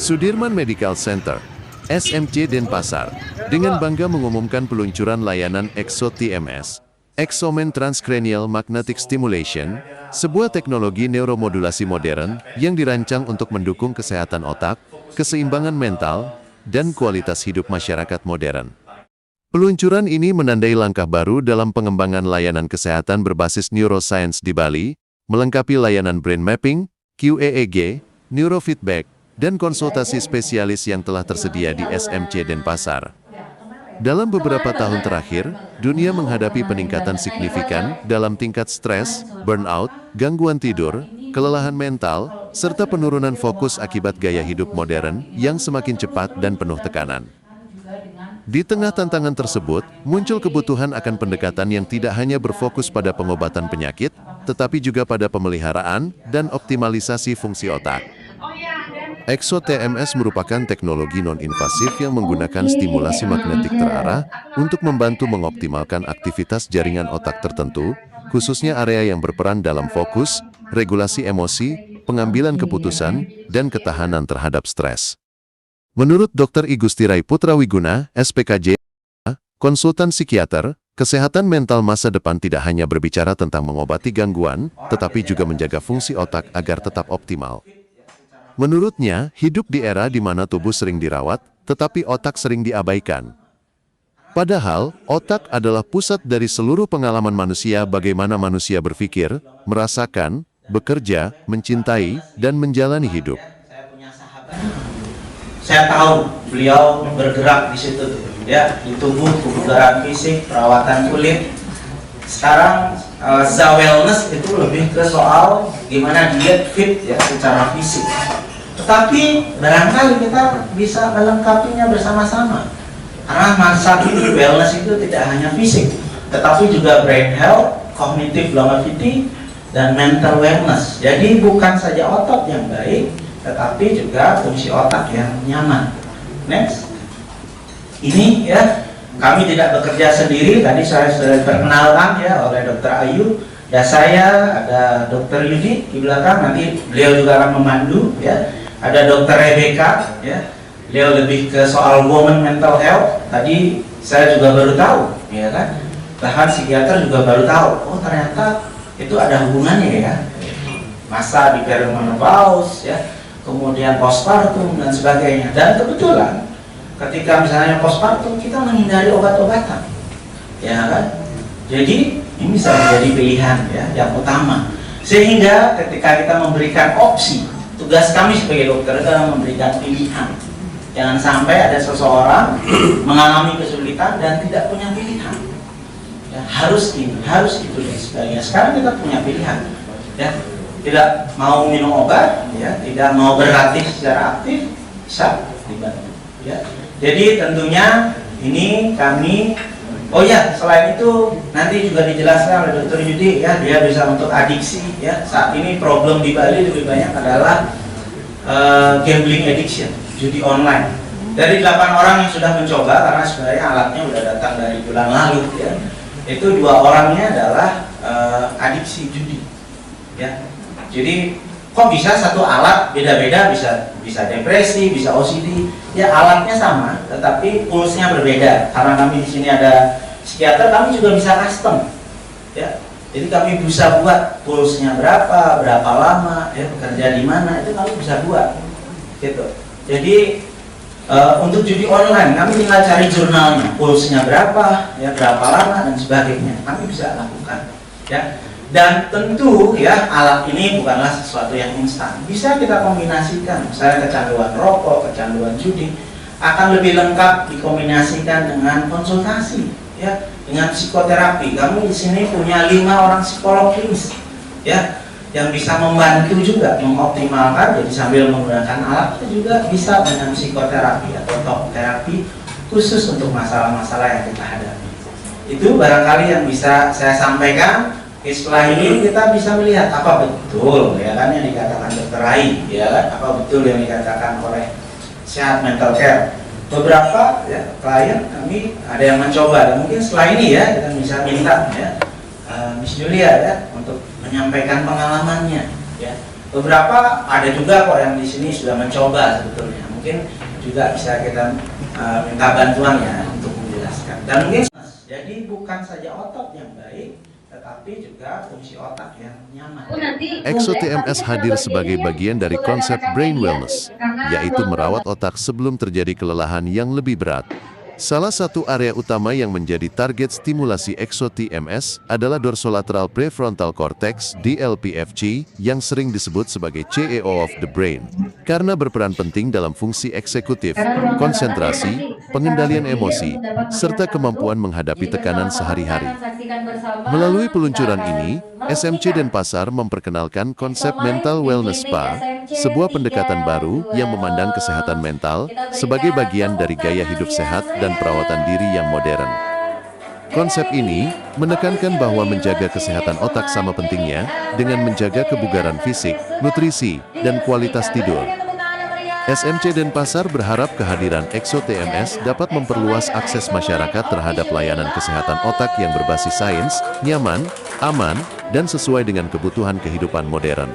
Sudirman Medical Center, SMC Denpasar, dengan bangga mengumumkan peluncuran layanan EXO TMS, Exomen Transcranial Magnetic Stimulation, sebuah teknologi neuromodulasi modern yang dirancang untuk mendukung kesehatan otak, keseimbangan mental, dan kualitas hidup masyarakat modern. Peluncuran ini menandai langkah baru dalam pengembangan layanan kesehatan berbasis neuroscience di Bali, melengkapi layanan brain mapping, QEEG, neurofeedback, dan konsultasi spesialis yang telah tersedia di SMC Denpasar. Dalam beberapa tahun terakhir, dunia menghadapi peningkatan signifikan dalam tingkat stres, burnout, gangguan tidur, kelelahan mental, serta penurunan fokus akibat gaya hidup modern yang semakin cepat dan penuh tekanan. Di tengah tantangan tersebut, muncul kebutuhan akan pendekatan yang tidak hanya berfokus pada pengobatan penyakit, tetapi juga pada pemeliharaan dan optimalisasi fungsi otak. EXO TMS merupakan teknologi non-invasif yang menggunakan stimulasi magnetik terarah untuk membantu mengoptimalkan aktivitas jaringan otak tertentu, khususnya area yang berperan dalam fokus, regulasi emosi, pengambilan keputusan, dan ketahanan terhadap stres. Menurut Dr. I Gustirai Putrawiguna, SPKJ, konsultan psikiater, kesehatan mental masa depan tidak hanya berbicara tentang mengobati gangguan, tetapi juga menjaga fungsi otak agar tetap optimal. Menurutnya, hidup di era di mana tubuh sering dirawat, tetapi otak sering diabaikan. Padahal, otak adalah pusat dari seluruh pengalaman manusia bagaimana manusia berpikir, merasakan, bekerja, mencintai, dan menjalani hidup. Saya tahu beliau bergerak di situ, ya, di tubuh, kebugaran fisik, perawatan kulit. Sekarang wellness itu lebih ke soal gimana diet fit ya secara fisik. Tetapi barangkali kita bisa melengkapinya bersama-sama. Karena masa ini wellness itu tidak hanya fisik, tetapi juga brain health, cognitive longevity, dan mental wellness. Jadi bukan saja otot yang baik, tetapi juga fungsi otak yang nyaman. Next. Ini ya, kami tidak bekerja sendiri. Tadi saya sudah diperkenalkan ya oleh Dr. Ayu. Dan saya ada Dr. Yudi di belakang. Nanti beliau juga akan memandu ya. Ada Dr. Rebecca ya. Beliau lebih ke soal woman mental health. Tadi saya juga baru tahu, ya kan? Bahkan psikiater juga baru tahu. Oh ternyata itu ada hubungannya ya. Masa di perimenopause ya, kemudian postpartum dan sebagainya. Dan kebetulan ketika misalnya postpartum kita menghindari obat-obatan, ya kan? Jadi ini bisa menjadi pilihan ya yang utama. Sehingga ketika kita memberikan opsi, tugas kami sebagai dokter adalah memberikan pilihan. Jangan sampai ada seseorang mengalami kesulitan dan tidak punya pilihan. Ya, harus ini, harus itu dan sebagainya. Sekarang kita punya pilihan. Ya, tidak mau minum obat, ya, tidak mau berlatih secara aktif, bisa dibantu. Ya. Jadi tentunya ini kami, oh ya, selain itu nanti juga dijelaskan oleh Dr. Yudi ya, dia bisa untuk adiksi ya. Saat ini problem di Bali lebih banyak adalah gambling addiction, judi online. Dari 8 orang yang sudah mencoba, karena sebenarnya alatnya sudah datang dari bulan lalu ya, itu 2 orangnya adalah adiksi judi ya. Jadi kok bisa satu alat beda-beda, bisa depresi, bisa OCD ya, alatnya sama tetapi pulsnya berbeda. Karena kami di sini ada psikiater, kami juga bisa custom ya. Jadi kami bisa buat pulsnya berapa lama, ya, bekerja di mana, itu kami bisa buat, gitu. Jadi untuk judi online, kami tinggal cari jurnalnya, pulsnya berapa, ya, berapa lama dan sebagainya, kami bisa lakukan, ya. Dan tentu, ya, alat ini bukanlah sesuatu yang instan. Bisa kita kombinasikan, misalnya kecanduan rokok, kecanduan judi, akan lebih lengkap dikombinasikan dengan konsultasi, ya. Dengan psikoterapi. Kami di sini punya 5 orang psikolog klinis ya, yang bisa membantu juga mengoptimalkan. Jadi sambil menggunakan alat itu juga bisa dengan psikoterapi atau talk terapi khusus untuk masalah-masalah yang kita hadapi. Itu barangkali yang bisa saya sampaikan. Setelah ini kita bisa melihat apa betul ya kan yang dikatakan Dr. Rai, ya kan, apa betul yang dikatakan oleh Sehat Mental Care. Beberapa ya, klien kami ada yang mencoba, dan mungkin setelah ini ya kita bisa minta ya Miss Julia ya untuk menyampaikan pengalamannya ya. Beberapa ada juga kok yang di sini sudah mencoba sebetulnya. mungkin juga bisa kita minta bantuan ya untuk menjelaskan. Dan mungkin jadi bukan saja otot yang baik, tetapi juga fungsi otak yang nyaman. EXO-TMS hadir sebagai bagian dari konsep brain wellness, yaitu merawat otak sebelum terjadi kelelahan yang lebih berat. Salah satu area utama yang menjadi target stimulasi EXO-TMS adalah dorsolateral prefrontal cortex (DLPFC) yang sering disebut sebagai CEO of the brain, karena berperan penting dalam fungsi eksekutif, konsentrasi, pengendalian emosi, serta kemampuan menghadapi tekanan sehari-hari. Melalui peluncuran ini, SMC Denpasar memperkenalkan konsep Mental Wellness Spa, sebuah pendekatan baru yang memandang kesehatan mental sebagai bagian dari gaya hidup sehat dan perawatan diri yang modern. Konsep ini menekankan bahwa menjaga kesehatan otak sama pentingnya dengan menjaga kebugaran fisik, nutrisi, dan kualitas tidur. SMC Denpasar berharap kehadiran EXO-TMS dapat memperluas akses masyarakat terhadap layanan kesehatan otak yang berbasis sains, nyaman, aman, dan sesuai dengan kebutuhan kehidupan modern.